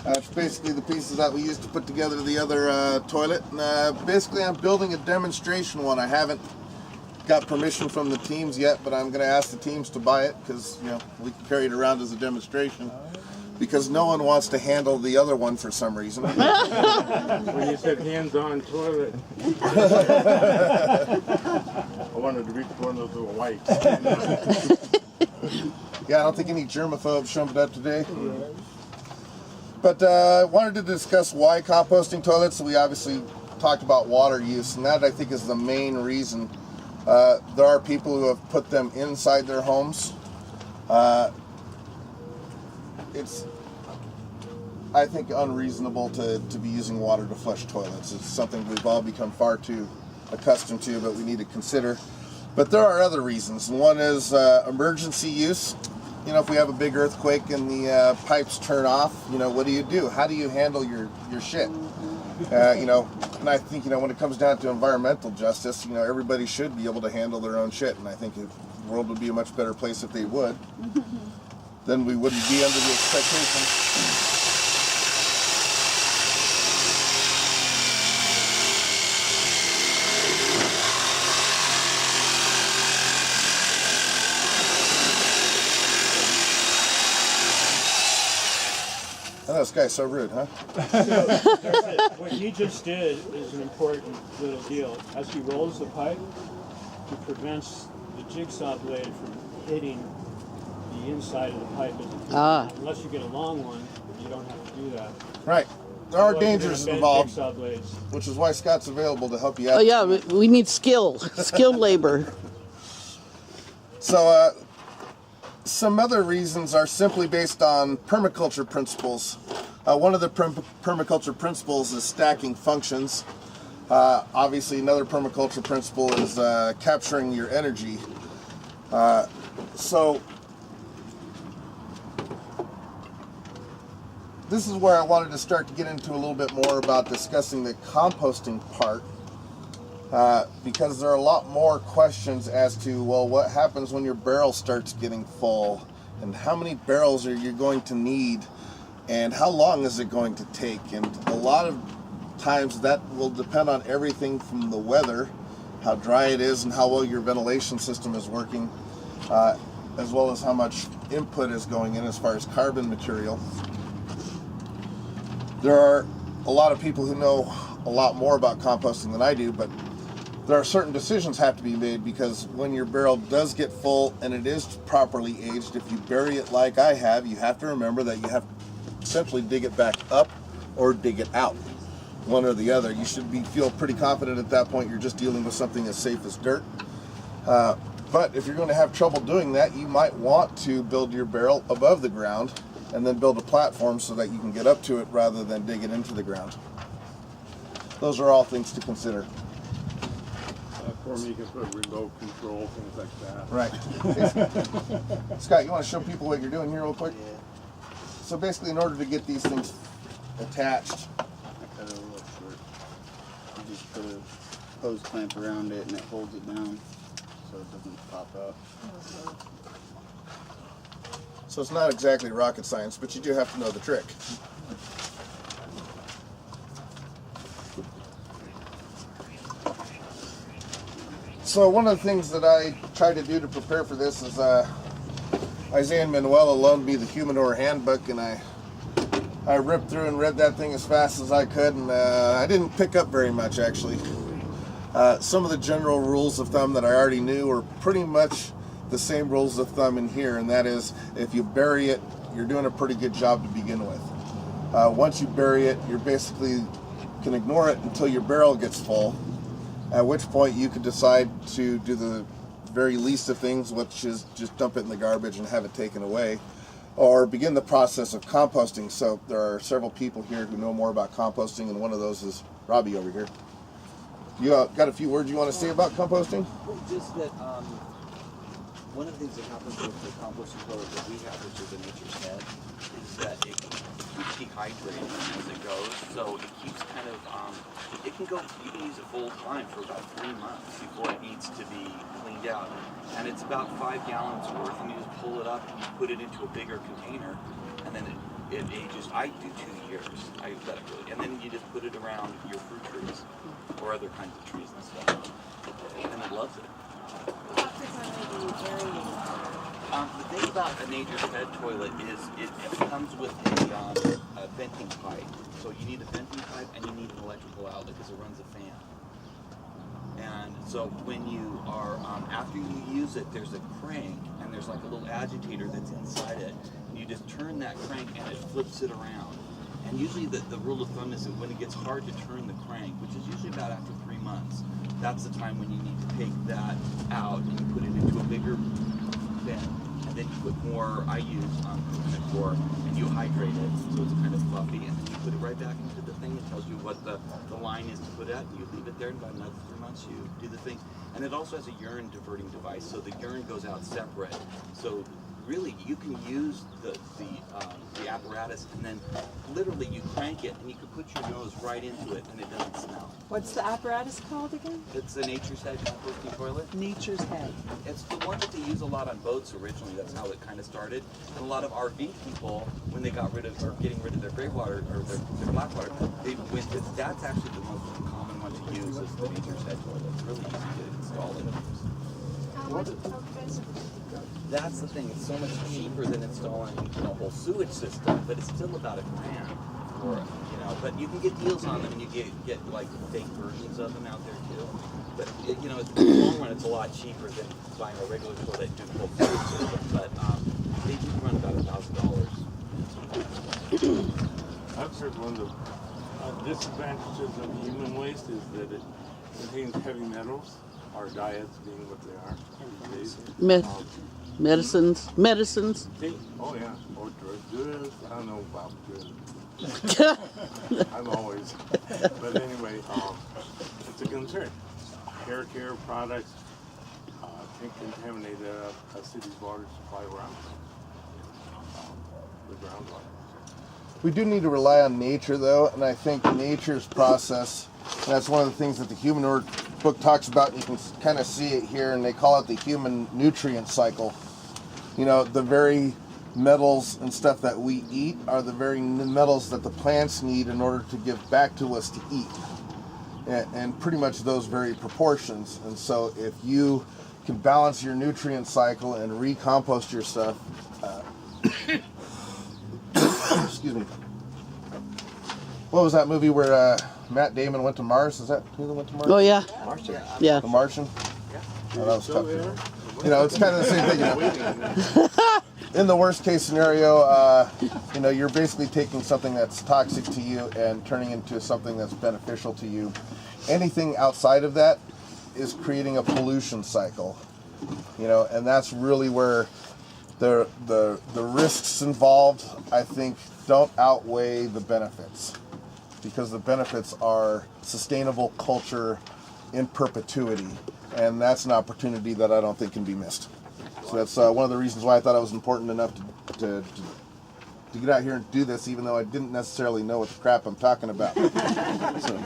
It's basically the pieces that we used to put together the other toilet. And, basically, I'm building a demonstration one. I haven't got permission from the teams yet, but I'm going to ask the teams to buy it because we can carry it around as a demonstration. Because no one wants to handle the other one for some reason. When you said hands-on toilet, I wanted to reach one of those little wipes. Yeah, I don't think any germaphobes showed up today. But I wanted to discuss why composting toilets. So we obviously talked about water use, and that I think is the main reason. There are people who have put them inside their homes. It's, I think, unreasonable to be using water to flush toilets. It's something we've all become far too accustomed to, but we need to consider. But there are other reasons. One is emergency use. If we have a big earthquake and the pipes turn off, what do? How do you handle your shit? And I think, when it comes down to environmental justice, everybody should be able to handle their own shit. And I think the world would be a much better place if they would. Then we wouldn't be under the expectation. Oh, this guy's so rude, huh? What he just did is an important little deal. As he rolls the pipe, he prevents the jigsaw blade from hitting the inside of the pipe. Unless you get a long one, you don't have to do that. Right. There are dangers involved, jigsaw blades. which is why Scott's available to help you out. Oh yeah, we need skilled labor. So, some other reasons are simply based on permaculture principles. One of the permaculture principles is stacking functions. Obviously, another permaculture principle is capturing your energy. So, this is where I wanted to start to get into a little bit more about discussing the composting part. Because there are a lot more questions as to, well, what happens when your barrel starts getting full, and how many barrels are you going to need, and how long is it going to take? And a lot of times that will depend on everything from the weather, how dry it is, and how well your ventilation system is working, as well as how much input is going in as far as carbon material. There are a lot of people who know a lot more about composting than I do, but there are certain decisions have to be made, because when your barrel does get full and it is properly aged, if you bury it like I have, you have to remember that you have to essentially dig it back up or dig it out, one or the other. You should feel pretty confident at that point you're just dealing with something as safe as dirt. But if you're going to have trouble doing that, you might want to build your barrel above the ground and then build a platform so that you can get up to it rather than dig it into the ground. Those are all things to consider. For me, you can put remote control, things like that. Right. Scott, you want to show people what you're doing here real quick? Yeah. So basically, in order to get these things attached, I cut it a little short. You just put a hose clamp around it and it holds it down so it doesn't pop up. so it's not exactly rocket science, but you do have to know the trick. So one of the things that I tried to do to prepare for this is Isaiah and Manuela loaned me the Humidor handbook, and I ripped through and read that thing as fast as I could, and I didn't pick up very much, actually. Some of the general rules of thumb that I already knew are pretty much the same rules of thumb in here, and that is, if you bury it, you're doing a pretty good job to begin with. Once you bury it, you basically can ignore it until your barrel gets full, at which point you could decide to do the very least of things, which is just dump it in the garbage and have it taken away, or begin the process of composting. So there are several people here who know more about composting, and one of those is Robbie over here. You got a few words you want to say about composting? Just that one of the things that happens with the composting toilet that we have, which is a nature's head, is that it keeps dehydrated as it goes. So it keeps kind of, it can go, you can use it full time for about 3 months before it needs to be cleaned out. And it's about 5 gallons worth, and you just pull it up and you put it into a bigger container, and then it ages. I do 2 years. I let it really, and then you just put it around your fruit trees or other kinds of trees and stuff, and it loves it. The thing about a nature's head toilet is it comes with a venting pipe. So you need a venting pipe and you need an electrical outlet because it runs a fan. And so when you are, after you use it, there's a crank and there's like a little agitator that's inside it. And you just turn that crank and it flips it around. And usually the rule of thumb is that when it gets hard to turn the crank, which is usually about after 3 months, that's the time when you need to take that out and you put it into a bigger bin. And then you put more, I use coconut coir, and you hydrate it so it's kind of fluffy, and then you put it right back into the thing. It tells you what the line is to put at, and you leave it there, and about another 3 months you do the thing. And it also has a urine diverting device, so the urine goes out separate. So really, you can use the apparatus, and then literally you crank it, and you can put your nose right into it, and it doesn't smell. What's the apparatus called again? It's a Nature's Head composting toilet. Nature's Head. It's the one that they use a lot on boats originally. That's how it kind of started. And a lot of RV people, when they got rid of or getting rid of their gray water or their black water, they went to, that's actually the most common one to use is the Nature's Head toilet. It's really easy to install and use. That's the thing. It's so much cheaper than installing a whole sewage system, but it's still about $1,000 for it. But you can get deals on them, and you get like fake versions of them out there too. But in the long run, it's a lot cheaper than buying a regular toilet and doing a whole sewage system. But they do run about $1,000. I've heard one of the disadvantages of human waste is that it contains heavy metals. Our diets being what they are these days. Medicines. Oh yeah, or drugs. I don't know about drugs. I'm always. But anyway, it's a concern. Hair care products can contaminate a city's water supply around the groundwater. We do need to rely on nature, though, and I think nature's process, and that's one of the things that the Human book talks about, and you can kind of see it here, and they call it the human nutrient cycle. The very metals and stuff that we eat are the very metals that the plants need in order to give back to us to eat. And pretty much those very proportions. And so if you can balance your nutrient cycle and recompost your stuff, excuse me. What was that movie where Matt Damon went to Mars? Is that who that went to Mars? Oh, yeah. Yeah. The Martian? Oh, that was tough. It's kind of the same thing. In the worst case scenario, you're basically taking something that's toxic to you and turning into something that's beneficial to you. Anything outside of that is creating a pollution cycle, and that's really where the risks involved, I think, don't outweigh the benefits, because the benefits are sustainable culture in perpetuity, and that's an opportunity that I don't think can be missed. So that's one of the reasons why I thought it was important enough to get out here and do this, even though I didn't necessarily know what the crap I'm talking about. So.